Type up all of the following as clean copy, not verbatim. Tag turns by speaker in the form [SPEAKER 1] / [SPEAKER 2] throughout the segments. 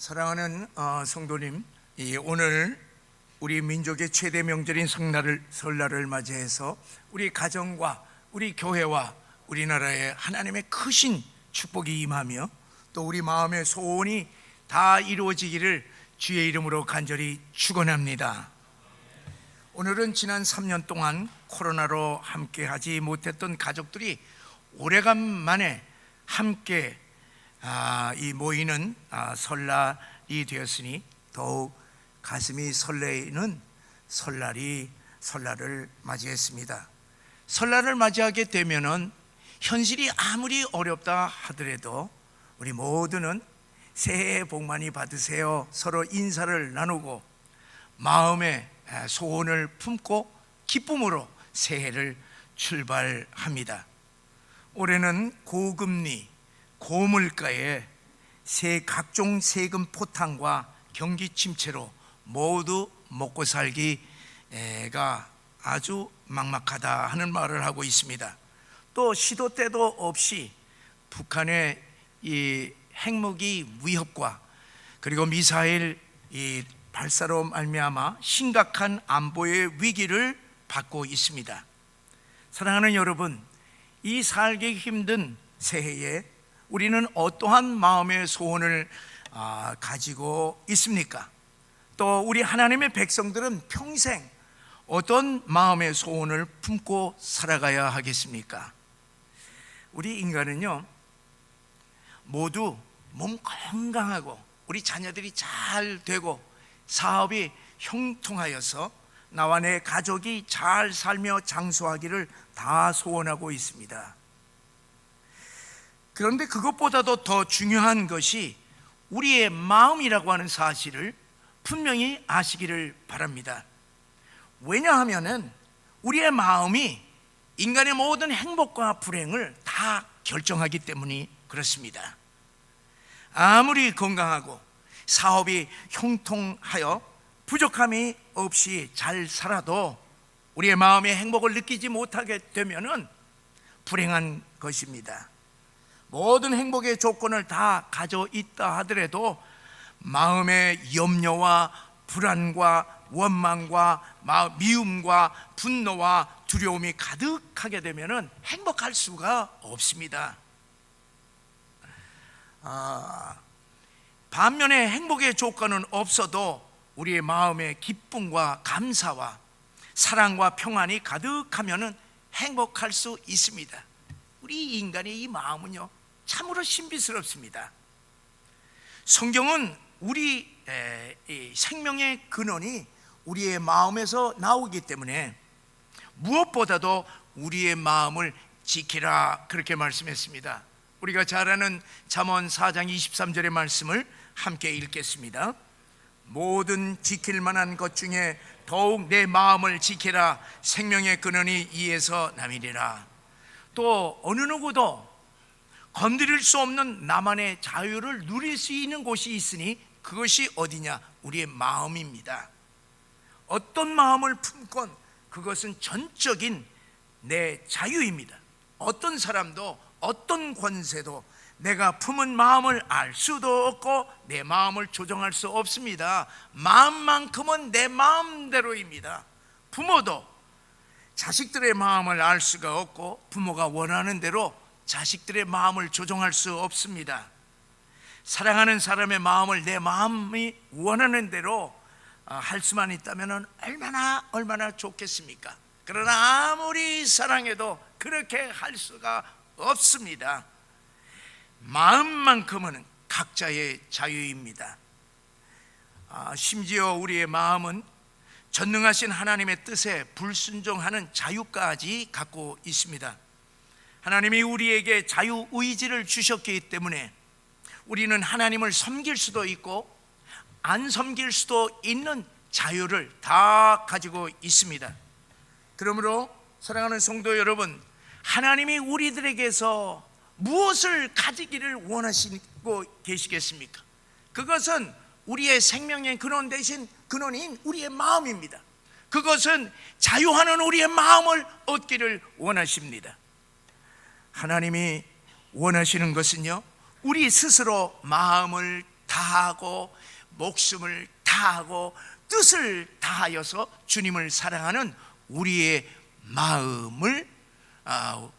[SPEAKER 1] 사랑하는 성도님, 오늘 우리 민족의 최대 명절인 설날을 맞이해서 우리 가정과 우리 교회와 우리나라에 하나님의 크신 축복이 임하며 또 우리 마음의 소원이 다 이루어지기를 주의 이름으로 간절히 축원합니다. 오늘은 지난 3년 동안 코로나로 함께 하지 못했던 가족들이 오래간만에 함께 이 모이는 설날이 되었으니 더욱 가슴이 설레이는 설날을 맞이했습니다. 설날을 맞이하게 되면은 현실이 아무리 어렵다 하더라도 우리 모두는 새해 복 많이 받으세요 서로 인사를 나누고 마음의 소원을 품고 기쁨으로 새해를 출발합니다. 올해는 고금리 고물가에 각종 세금 포탕과 경기 침체로 모두 먹고 살기가 아주 막막하다 하는 말을 하고 있습니다. 또 시도 때도 없이 북한의 이 핵무기 위협과 그리고 미사일 이 발사로 말미암아 심각한 안보의 위기를 받고 있습니다. 사랑하는 여러분, 이 살기 힘든 새해에 우리는 어떠한 마음의 소원을 가지고 있습니까? 또 우리 하나님의 백성들은 평생 어떤 마음의 소원을 품고 살아가야 하겠습니까? 우리 인간은요, 모두 몸 건강하고 우리 자녀들이 잘 되고 사업이 형통하여서 나와 내 가족이 잘 살며 장수하기를 다 소원하고 있습니다. 그런데 그것보다도 더 중요한 것이 우리의 마음이라고 하는 사실을 분명히 아시기를 바랍니다. 왜냐하면은 우리의 마음이 인간의 모든 행복과 불행을 다 결정하기 때문이 그렇습니다. 아무리 건강하고 사업이 형통하여 부족함이 없이 잘 살아도 우리의 마음의 행복을 느끼지 못하게 되면은 불행한 것입니다. 모든 행복의 조건을 다 가져 있다 하더라도 마음의 염려와 불안과 원망과 미움과 분노와 두려움이 가득하게 되면 행복할 수가 없습니다. 반면에 행복의 조건은 없어도 우리의 마음의 기쁨과 감사와 사랑과 평안이 가득하면 행복할 수 있습니다. 우리 인간의 이 마음은요, 참으로 신비스럽습니다. 성경은 우리 생명의 근원이 우리의 마음에서 나오기 때문에 무엇보다도 우리의 마음을 지키라 그렇게 말씀했습니다. 우리가 잘 아는 잠언 4장 23절의 말씀을 함께 읽겠습니다. 모든 지킬 만한 것 중에 더욱 내 마음을 지키라. 생명의 근원이 이에서 남이리라. 또 어느 누구도 건드릴 수 없는 나만의 자유를 누릴 수 있는 곳이 있으니 그것이 어디냐? 우리의 마음입니다. 어떤 마음을 품건 그것은 전적인 내 자유입니다. 어떤 사람도 어떤 권세도 내가 품은 마음을 알 수도 없고 내 마음을 조정할 수 없습니다. 마음만큼은 내 마음대로입니다. 부모도 자식들의 마음을 알 수가 없고 부모가 원하는 대로 자식들의 마음을 조종할 수 없습니다. 사랑하는 사람의 마음을 내 마음이 원하는 대로 할 수만 있다면 얼마나 좋겠습니까? 그러나 아무리 사랑해도 그렇게 할 수가 없습니다. 마음만큼은 각자의 자유입니다. 심지어 우리의 마음은 전능하신 하나님의 뜻에 불순종하는 자유까지 갖고 있습니다. 하나님이 우리에게 자유의지를 주셨기 때문에 우리는 하나님을 섬길 수도 있고 안 섬길 수도 있는 자유를 다 가지고 있습니다. 그러므로 사랑하는 성도 여러분, 하나님이 우리들에게서 무엇을 가지기를 원하시고 계시겠습니까? 그것은 우리의 생명의 근원 대신 근원인 우리의 마음입니다. 그것은 자유하는 우리의 마음을 얻기를 원하십니다. 하나님이 원하시는 것은요, 우리 스스로 마음을 다하고 목숨을 다하고 뜻을 다하여서 주님을 사랑하는 우리의 마음을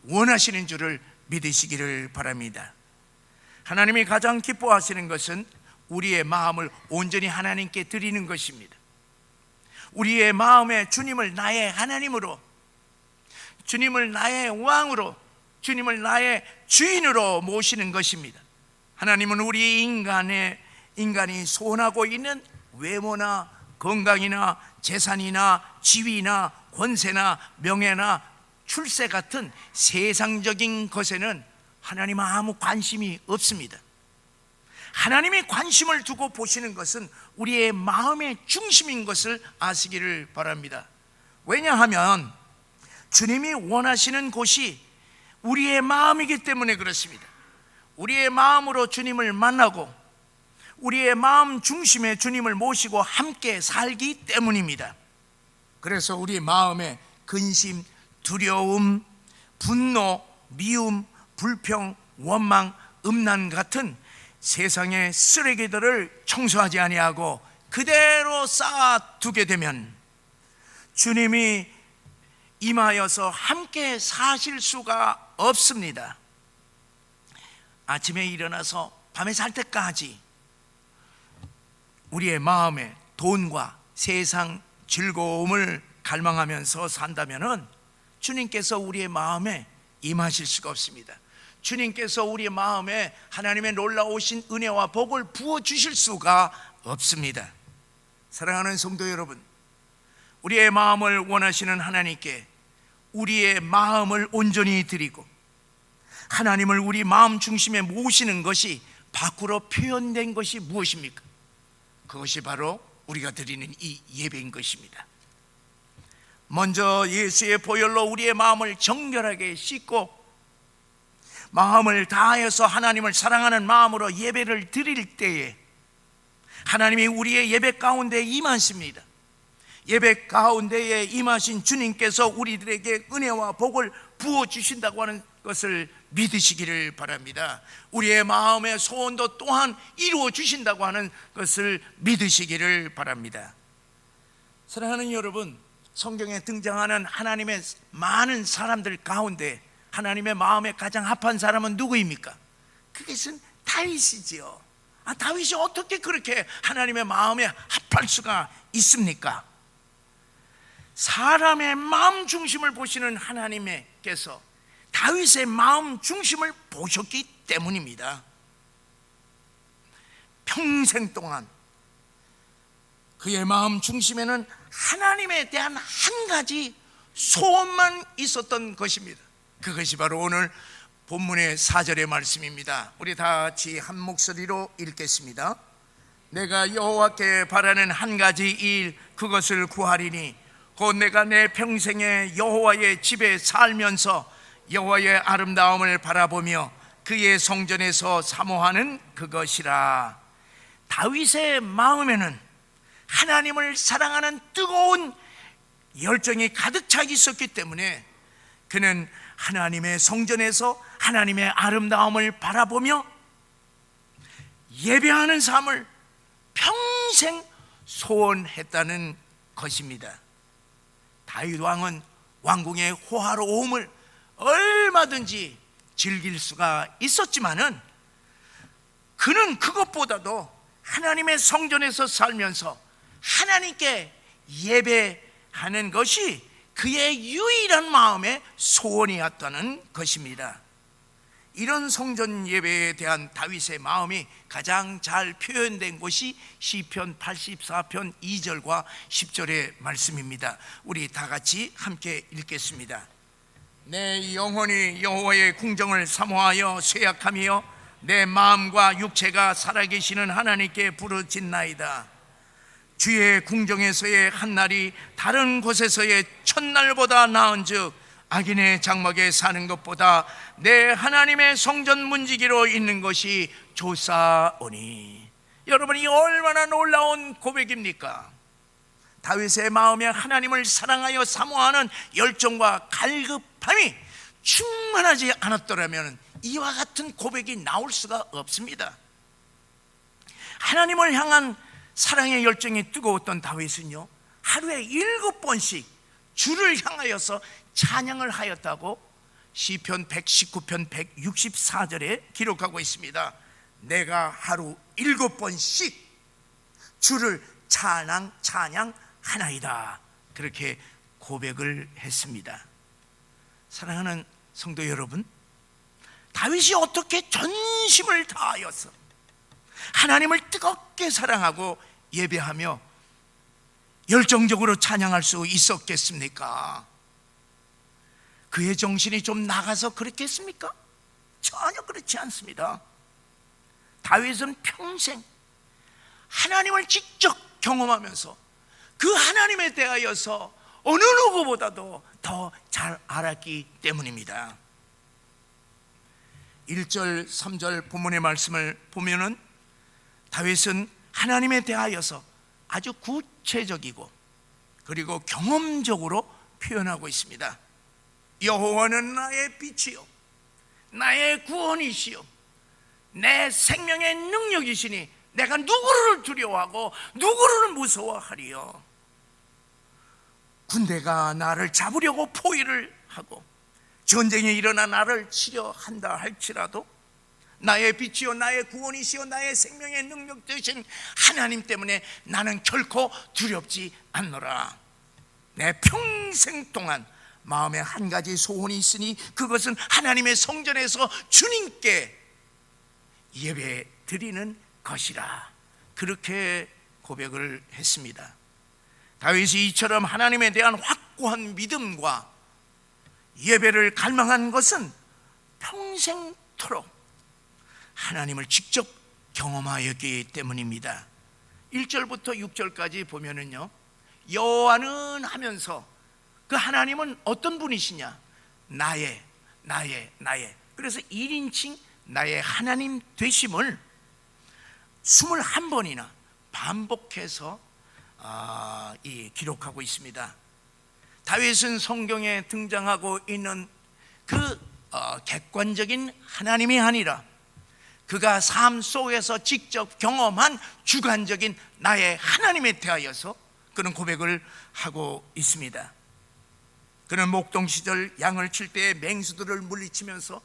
[SPEAKER 1] 원하시는 줄을 믿으시기를 바랍니다. 하나님이 가장 기뻐하시는 것은 우리의 마음을 온전히 하나님께 드리는 것입니다. 우리의 마음에 주님을 나의 하나님으로, 주님을 나의 왕으로, 주님을 나의 주인으로 모시는 것입니다. 하나님은 우리 인간이 소원하고 있는 외모나 건강이나 재산이나 지위나 권세나 명예나 출세 같은 세상적인 것에는 하나님 아무 관심이 없습니다. 하나님이 관심을 두고 보시는 것은 우리의 마음의 중심인 것을 아시기를 바랍니다. 왜냐하면 주님이 원하시는 곳이 우리의 마음이기 때문에 그렇습니다. 우리의 마음으로 주님을 만나고 우리의 마음 중심에 주님을 모시고 함께 살기 때문입니다. 그래서 우리 마음에 근심, 두려움, 분노, 미움, 불평, 원망, 음란 같은 세상의 쓰레기들을 청소하지 아니하고 그대로 쌓아두게 되면 주님이 임하여서 함께 사실 수가 없습니다. 아침에 일어나서 밤에 잘 때까지 우리의 마음에 돈과 세상 즐거움을 갈망하면서 산다면은 주님께서 우리의 마음에 임하실 수가 없습니다. 주님께서 우리의 마음에 하나님의 놀라우신 은혜와 복을 부어주실 수가 없습니다. 사랑하는 성도 여러분, 우리의 마음을 원하시는 하나님께 우리의 마음을 온전히 드리고 하나님을 우리 마음 중심에 모시는 것이 밖으로 표현된 것이 무엇입니까? 그것이 바로 우리가 드리는 이 예배인 것입니다. 먼저 예수의 보혈로 우리의 마음을 정결하게 씻고 마음을 다하여서 하나님을 사랑하는 마음으로 예배를 드릴 때에 하나님이 우리의 예배 가운데 임하십니다. 예배 가운데에 임하신 주님께서 우리들에게 은혜와 복을 부어주신다고 하는 것을 믿으시기를 바랍니다. 우리의 마음의 소원도 또한 이루어 주신다고 하는 것을 믿으시기를 바랍니다. 사랑하는 여러분, 성경에 등장하는 하나님의 많은 사람들 가운데 하나님의 마음에 가장 합한 사람은 누구입니까? 그것은 다윗이지요. 다윗이 어떻게 그렇게 하나님의 마음에 합할 수가 있습니까? 사람의 마음 중심을 보시는 하나님께서 다윗의 마음 중심을 보셨기 때문입니다. 평생 동안 그의 마음 중심에는 하나님에 대한 한 가지 소원만 있었던 것입니다. 그것이 바로 오늘 본문의 4절의 말씀입니다. 우리 다 같이 한 목소리로 읽겠습니다. 내가 여호와께 바라는 한 가지 일, 그것을 구하리니 곧 내가 내 평생에 여호와의 집에 살면서 여호와의 아름다움을 바라보며 그의 성전에서 사모하는 그것이라. 다윗의 마음에는 하나님을 사랑하는 뜨거운 열정이 가득 차 있었기 때문에 그는 하나님의 성전에서 하나님의 아름다움을 바라보며 예배하는 삶을 평생 소원했다는 것입니다. 다윗 왕은 왕궁의 호화로움을 얼마든지 즐길 수가 있었지만은 그는 그것보다도 하나님의 성전에서 살면서 하나님께 예배하는 것이 그의 유일한 마음의 소원이었다는 것입니다. 이런 성전 예배에 대한 다윗의 마음이 가장 잘 표현된 곳이 시편 84편 2절과 10절의 말씀입니다. 우리 다 같이 함께 읽겠습니다. 내 영혼이 여호와의 궁정을 사모하여 쇠약하며 내 마음과 육체가 살아계시는 하나님께 부르짖나이다. 주의 궁정에서의 한날이 다른 곳에서의 첫날보다 나은즉 악인의 장막에 사는 것보다 내 하나님의 성전 문지기로 있는 것이 좋사오니. 여러분이 얼마나 놀라운 고백입니까? 다윗의 마음에 하나님을 사랑하여 사모하는 열정과 갈급함이 충만하지 않았더라면 이와 같은 고백이 나올 수가 없습니다. 하나님을 향한 사랑의 열정이 뜨거웠던 다윗은요, 하루에 7번씩 주를 향하여서 찬양을 하였다고 시편 119편 164절에 기록하고 있습니다. 내가 하루 7번씩 주를 찬양하나이다, 그렇게 고백을 했습니다. 사랑하는 성도 여러분, 다윗이 어떻게 전심을 다하여서 하나님을 뜨겁게 사랑하고 예배하며 열정적으로 찬양할 수 있었겠습니까? 그의 정신이 좀 나가서 그렇겠습니까? 전혀 그렇지 않습니다. 다윗은 평생 하나님을 직접 경험하면서 그 하나님에 대하여서 어느 누구보다도 더 잘 알았기 때문입니다. 1절 3절 본문의 말씀을 보면은 다윗은 하나님에 대하여서 아주 구체적이고 그리고 경험적으로 표현하고 있습니다. 여호와는 나의 빛이요 나의 구원이시요 내 생명의 능력이시니 내가 누구를 두려워하고 누구를 무서워하리요. 군대가 나를 잡으려고 포위를 하고 전쟁이 일어나 나를 치려 한다 할지라도 나의 빛이요 나의 구원이시요 나의 생명의 능력 되신 하나님 때문에 나는 결코 두렵지 않노라. 내 평생 동안 마음에 한 가지 소원이 있으니 그것은 하나님의 성전에서 주님께 예배 드리는 것이라, 그렇게 고백을 했습니다. 다윗이 이처럼 하나님에 대한 확고한 믿음과 예배를 갈망한 것은 평생토록 하나님을 직접 경험하였기 때문입니다. 1절부터 6절까지 보면은요, 여호와는 하면서 그 하나님은 어떤 분이시냐? 나의. 그래서 1인칭 나의 하나님 되심을 21번이나 반복해서 기록하고 있습니다. 다윗은 성경에 등장하고 있는 그 객관적인 하나님이 아니라 그가 삶 속에서 직접 경험한 주관적인 나의 하나님에 대하여서 그는 고백을 하고 있습니다. 그는 목동 시절 양을 칠 때 맹수들을 물리치면서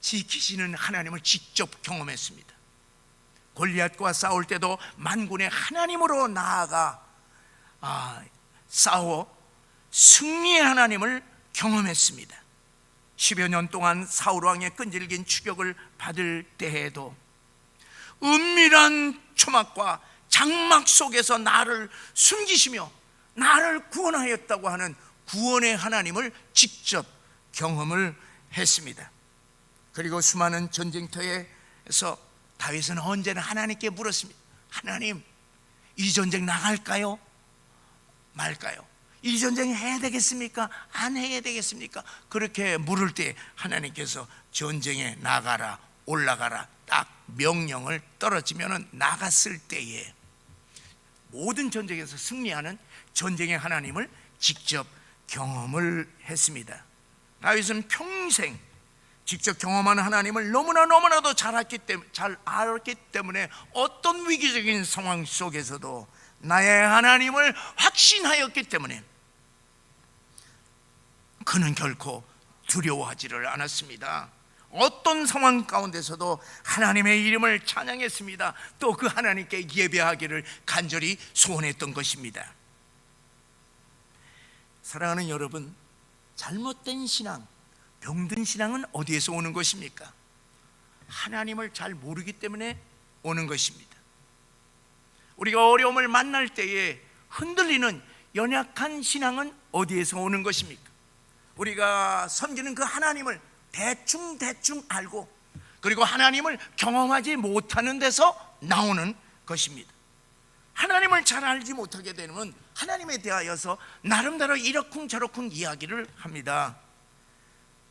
[SPEAKER 1] 지키시는 하나님을 직접 경험했습니다. 골리앗과 싸울 때도 만군의 하나님으로 나아가 싸워 승리의 하나님을 경험했습니다. 10여 년 동안 사울 왕의 끈질긴 추격을 받을 때에도 은밀한 초막과 장막 속에서 나를 숨기시며 나를 구원하였다고 하는 구원의 하나님을 직접 경험을 했습니다. 그리고 수많은 전쟁터에서 다윗은 언제나 하나님께 물었습니다. 하나님, 이 전쟁 나갈까요? 말까요? 이 전쟁 해야 되겠습니까? 안 해야 되겠습니까? 그렇게 물을 때 하나님께서 전쟁에 나가라, 올라가라 딱 명령을 떨어지면 나갔을 때에 모든 전쟁에서 승리하는 전쟁의 하나님을 직접 경험을 했습니다. 다윗은 평생 직접 경험하는 하나님을 너무나도 잘 알았기 때문에 어떤 위기적인 상황 속에서도 나의 하나님을 확신하였기 때문에 그는 결코 두려워하지를 않았습니다. 어떤 상황 가운데서도 하나님의 이름을 찬양했습니다. 또 그 하나님께 예배하기를 간절히 소원했던 것입니다. 사랑하는 여러분, 잘못된 신앙, 병든 신앙은 어디에서 오는 것입니까? 하나님을 잘 모르기 때문에 오는 것입니다. 우리가 어려움을 만날 때에 흔들리는 연약한 신앙은 어디에서 오는 것입니까? 우리가 섬기는 그 하나님을 대충 알고 그리고 하나님을 경험하지 못하는 데서 나오는 것입니다. 하나님을 잘 알지 못하게 되면 하나님에 대하여서 나름대로 이러쿵저러쿵 이야기를 합니다.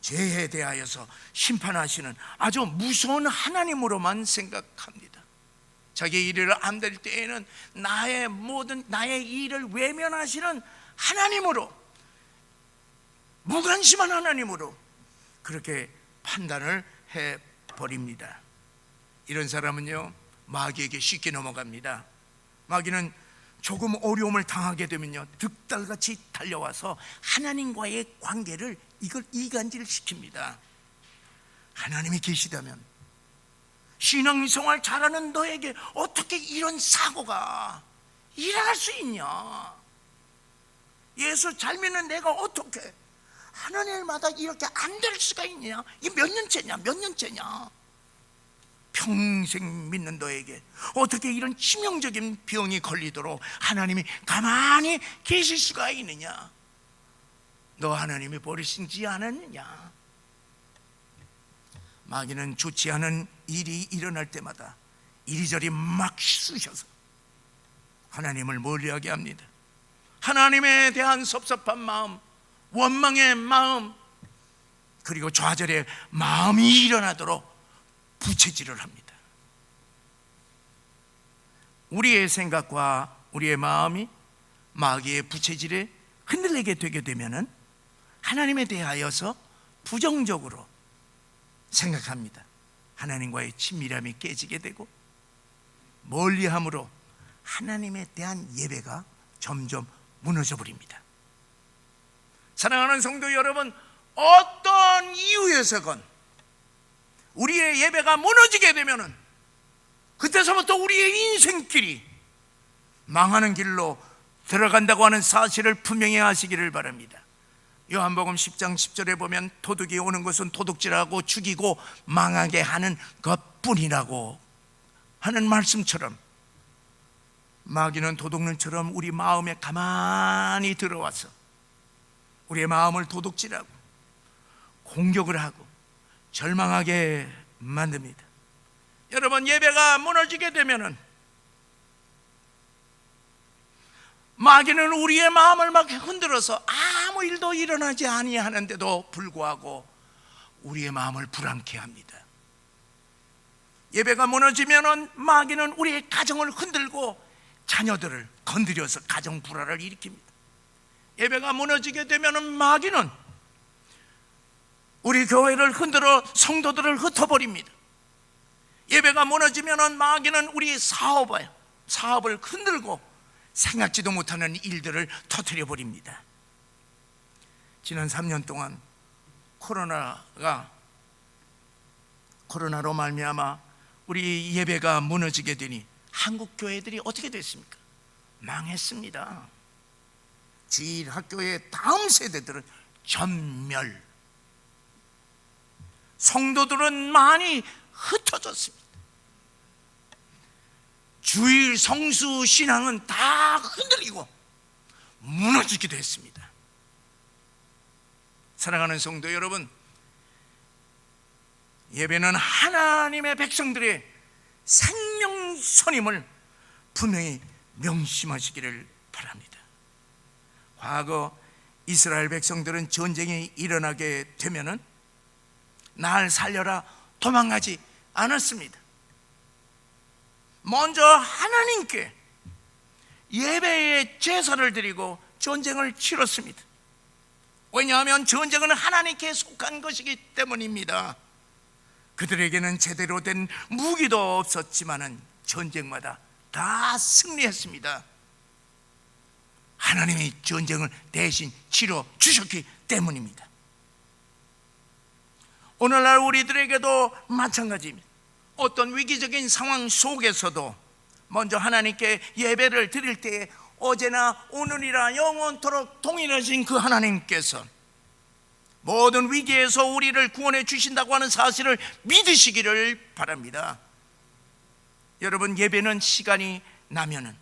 [SPEAKER 1] 죄에 대하여서 심판하시는 아주 무서운 하나님으로만 생각합니다. 자기 일을 안 될 때에는 나의 일을 외면하시는 하나님으로, 무관심한 하나님으로 그렇게 판단을 해버립니다. 이런 사람은요, 마귀에게 쉽게 넘어갑니다. 마귀는 조금 어려움을 당하게 되면요, 득달같이 달려와서 하나님과의 관계를 이걸 이간질 시킵니다. 하나님이 계시다면, 신앙생활 잘하는 너에게 어떻게 이런 사고가 일어날 수 있냐? 예수 잘 믿는 내가 어떻게 하나님마다 이렇게 안 될 수가 있냐? 이게 몇 년째냐? 평생 믿는 너에게 어떻게 이런 치명적인 병이 걸리도록 하나님이 가만히 계실 수가 있느냐? 너 하나님이 버리시지 않았느냐? 마귀는 좋지 않은 일이 일어날 때마다 이리저리 막 쑤셔서 하나님을 멀리하게 합니다. 하나님에 대한 섭섭한 마음, 원망의 마음, 그리고 좌절의 마음이 일어나도록 부채질을 합니다. 우리의 생각과 우리의 마음이 마귀의 부채질에 흔들리게 되게 되면은 하나님에 대하여서 부정적으로 생각합니다. 하나님과의 친밀함이 깨지게 되고 멀리함으로 하나님에 대한 예배가 점점 무너져 버립니다. 사랑하는 성도 여러분, 어떤 이유에서건 우리의 예배가 무너지게 되면은 그때서부터 우리의 인생길이 망하는 길로 들어간다고 하는 사실을 분명히 하시기를 바랍니다. 요한복음 10장 10절에 보면 도둑이 오는 것은 도둑질하고 죽이고 망하게 하는 것뿐이라고 하는 말씀처럼 마귀는 도둑놈처럼 우리 마음에 가만히 들어와서 우리의 마음을 도둑질하고 공격을 하고 절망하게 만듭니다. 여러분, 예배가 무너지게 되면은 마귀는 우리의 마음을 막 흔들어서 아무 일도 일어나지 아니하는데도 불구하고 우리의 마음을 불안케 합니다. 예배가 무너지면은 마귀는 우리의 가정을 흔들고 자녀들을 건드려서 가정 불화를 일으킵니다. 예배가 무너지게 되면은 마귀는 우리 교회를 흔들어 성도들을 흩어버립니다. 예배가 무너지면은 마귀는 우리 사업을 흔들고 생각지도 못하는 일들을 터뜨려 버립니다. 지난 3년 동안 코로나로 말미암아 우리 예배가 무너지게 되니 한국 교회들이 어떻게 됐습니까? 망했습니다. 주일 학교의 다음 세대들은 전멸, 성도들은 많이 흩어졌습니다. 주일 성수 신앙은 다 흔들리고 무너지기도 했습니다. 사랑하는 성도 여러분, 예배는 하나님의 백성들의 생명선임을 분명히 명심하시기를 바랍니다. 과거 이스라엘 백성들은 전쟁이 일어나게 되면은 날 살려라 도망가지 않았습니다. 먼저 하나님께 예배의 제사를 드리고 전쟁을 치렀습니다. 왜냐하면 전쟁은 하나님께 속한 것이기 때문입니다. 그들에게는 제대로 된 무기도 없었지만은 전쟁마다 다 승리했습니다. 하나님이 전쟁을 대신 치러 주셨기 때문입니다. 오늘날 우리들에게도 마찬가지입니다. 어떤 위기적인 상황 속에서도 먼저 하나님께 예배를 드릴 때에 어제나 오늘이라 영원토록 동일하신 그 하나님께서 모든 위기에서 우리를 구원해 주신다고 하는 사실을 믿으시기를 바랍니다. 여러분, 예배는 시간이 나면은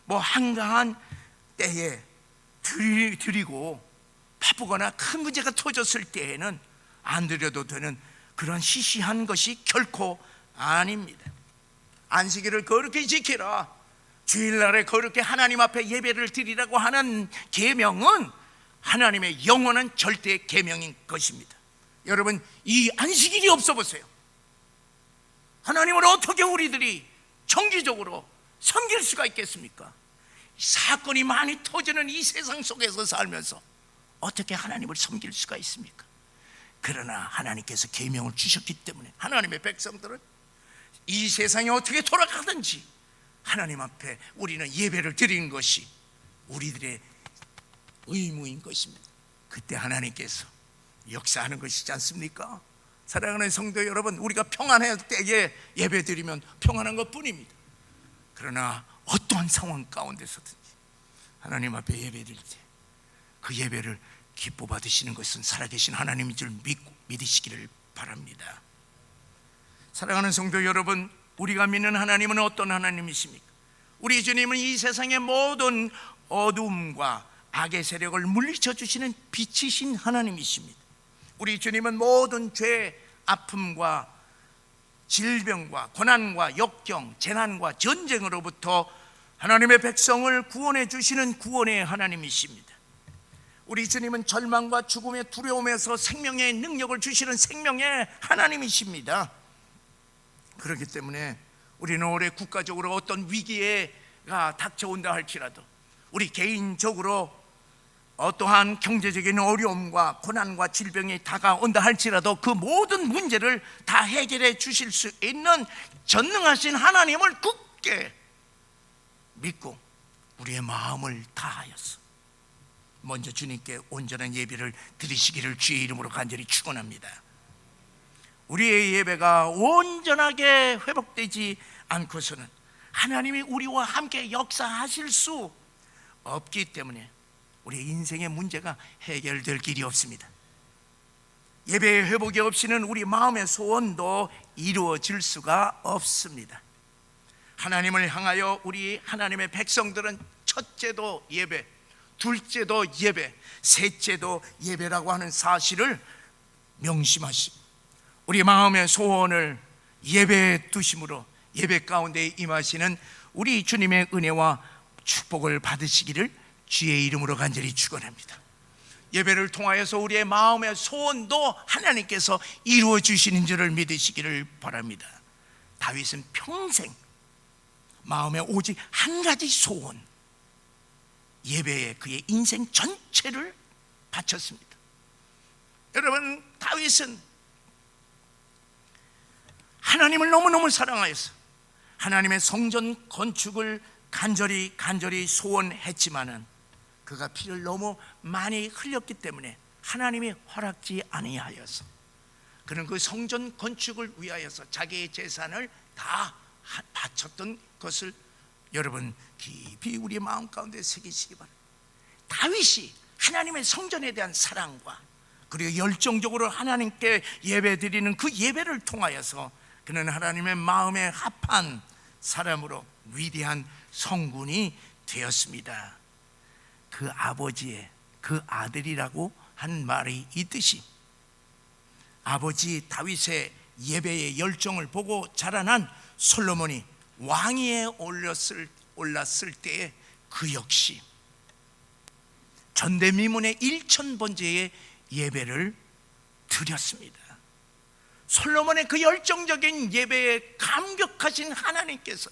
[SPEAKER 1] 한가한 때에 드리고 바쁘거나 큰 문제가 터졌을 때에는 안 드려도 되는 그런 시시한 것이 결코 아닙니다. 안식일을 거룩히 지키라, 주일날에 거룩히 하나님 앞에 예배를 드리라고 하는 계명은 하나님의 영원한 절대 계명인 것입니다. 여러분, 이 안식일이 없어 보세요. 하나님을 어떻게 우리들이 정기적으로 섬길 수가 있겠습니까? 사건이 많이 터지는 이 세상 속에서 살면서 어떻게 하나님을 섬길 수가 있습니까? 그러나 하나님께서 계명을 주셨기 때문에 하나님의 백성들은 이 세상이 어떻게 돌아가든지 하나님 앞에 우리는 예배를 드리는 것이 우리들의 의무인 것입니다. 그때 하나님께서 역사하는 것이지 않습니까? 사랑하는 성도 여러분, 우리가 평안할 때에 예배 드리면 평안한 것뿐입니다. 그러나 어떠한 상황 가운데서든지 하나님 앞에 예배 드릴 때 그 예배를 기뻐 받으시는 것은 살아계신 하나님인 줄 믿으시기를 바랍니다. 사랑하는 성도 여러분, 우리가 믿는 하나님은 어떤 하나님이십니까? 우리 주님은 이 세상의 모든 어둠과 악의 세력을 물리쳐 주시는 빛이신 하나님이십니다. 우리 주님은 모든 죄, 아픔과 질병과 고난과 역경, 재난과 전쟁으로부터 하나님의 백성을 구원해 주시는 구원의 하나님이십니다. 우리 주님은 절망과 죽음의 두려움에서 생명의 능력을 주시는 생명의 하나님이십니다. 그렇기 때문에 우리는 올해 국가적으로 어떤 위기가 닥쳐온다 할지라도, 우리 개인적으로 어떠한 경제적인 어려움과 고난과 질병이 다가온다 할지라도 그 모든 문제를 다 해결해 주실 수 있는 전능하신 하나님을 굳게 믿고 우리의 마음을 다하여서 먼저 주님께 온전한 예배를 드리시기를 주의 이름으로 간절히 축원합니다. 우리의 예배가 온전하게 회복되지 않고서는 하나님이 우리와 함께 역사하실 수 없기 때문에 우리 인생의 문제가 해결될 길이 없습니다. 예배의 회복이 없이는 우리 마음의 소원도 이루어질 수가 없습니다. 하나님을 향하여 우리 하나님의 백성들은 첫째도 예배, 둘째도 예배, 셋째도 예배라고 하는 사실을 명심하시고 우리 마음의 소원을 예배에 두심으로 예배 가운데 임하시는 우리 주님의 은혜와 축복을 받으시기를 주의 이름으로 간절히 축원합니다. 예배를 통하여서 우리의 마음의 소원도 하나님께서 이루어 주시는 줄을 믿으시기를 바랍니다. 다윗은 평생 마음에 오직 한 가지 소원, 예배에 그의 인생 전체를 바쳤습니다. 여러분, 다윗은 하나님을 너무너무 사랑하여서 하나님의 성전 건축을 간절히 소원했지만은 그가 피를 너무 많이 흘렸기 때문에 하나님이 허락지 아니하여서 그는 그 성전 건축을 위하여서 자기의 재산을 다 바쳤던 것을 여러분 깊이 우리 마음 가운데 새기시기 바랍니다. 다윗이 하나님의 성전에 대한 사랑과 그리고 열정적으로 하나님께 예배드리는 그 예배를 통하여서 그는 하나님의 마음에 합한 사람으로 위대한 성군이 되었습니다. 그 아버지의 그 아들이라고 한 말이 있듯이 아버지 다윗의 예배의 열정을 보고 자라난 솔로몬이 왕위에 올랐을 때에 그 역시 전대미문의 1000번째의 예배를 드렸습니다. 솔로몬의 그 열정적인 예배에 감격하신 하나님께서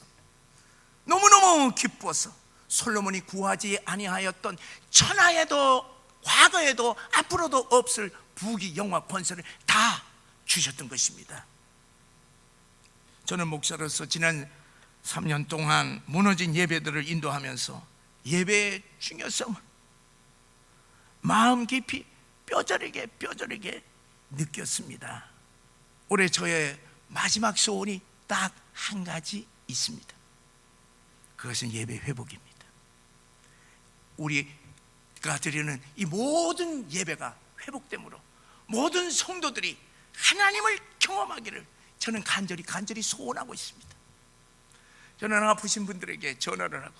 [SPEAKER 1] 너무너무 기뻐서 솔로몬이 구하지 아니하였던 천하에도 과거에도 앞으로도 없을 부귀 영화 권세를 다 주셨던 것입니다. 저는 목사로서 지난 3년 동안 무너진 예배들을 인도하면서 예배의 중요성을 마음 깊이 뼈저리게 느꼈습니다. 올해 저의 마지막 소원이 딱 한 가지 있습니다. 그것은 예배 회복입니다. 우리가 드리는 이 모든 예배가 회복됨으로 모든 성도들이 하나님을 경험하기를 저는 간절히 소원하고 있습니다. 저는 아프신 분들에게 전화를 하고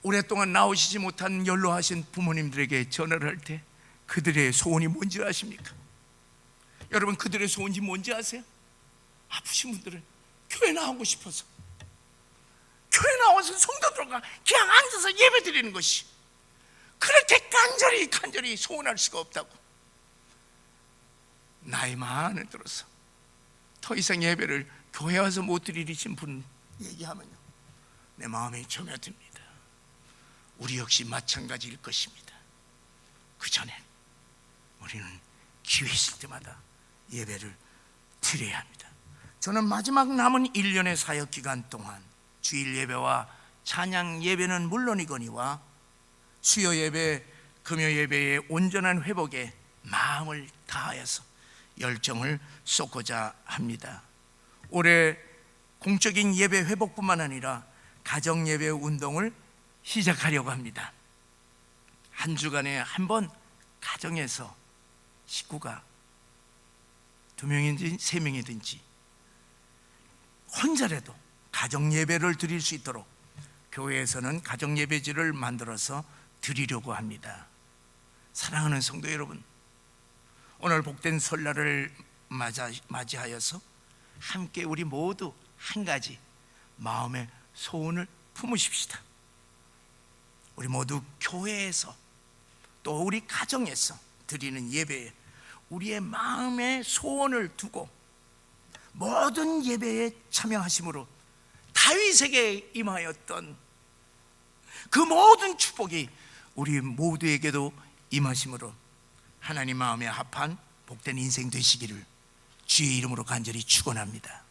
[SPEAKER 1] 오랫동안 나오시지 못한 연로하신 부모님들에게 전화를 할 때 그들의 소원이 뭔지 아십니까? 여러분, 그들의 소원이 뭔지 아세요? 아프신 분들은 교회 나오고 싶어서 교회 나와서 성도들과 그냥 앉아서 예배 드리는 것이 그렇게 간절히 소원할 수가 없다고. 나이 많을 들어서 더 이상 예배를 교회 와서 못 드리신 분 얘기하면요, 내 마음에 점여듭니다. 우리 역시 마찬가지일 것입니다. 그 전에 우리는 기회 있을 때마다 예배를 드려야 합니다. 저는 마지막 남은 1년의 사역 기간 동안 주일 예배와 찬양 예배는 물론이거니와 수요 예배, 금요 예배의 온전한 회복에 마음을 다하여서 열정을 쏟고자 합니다. 올해 공적인 예배 회복뿐만 아니라 가정 예배 운동을 시작하려고 합니다. 한 주간에 한 번 가정에서 식구가 2명이든지 3명이든지 혼자라도 가정 예배를 드릴 수 있도록 교회에서는 가정 예배지를 만들어서 드리려고 합니다. 사랑하는 성도 여러분, 오늘 복된 설날을 맞이하여서 함께 우리 모두 한 가지 마음의 소원을 품으십시다. 우리 모두 교회에서 또 우리 가정에서 드리는 예배에 우리의 마음의 소원을 두고 모든 예배에 참여하심으로 다윗에게 임하였던 그 모든 축복이 우리 모두에게도 임하심으로 하나님 마음에 합한 복된 인생 되시기를 주의 이름으로 간절히 축원합니다.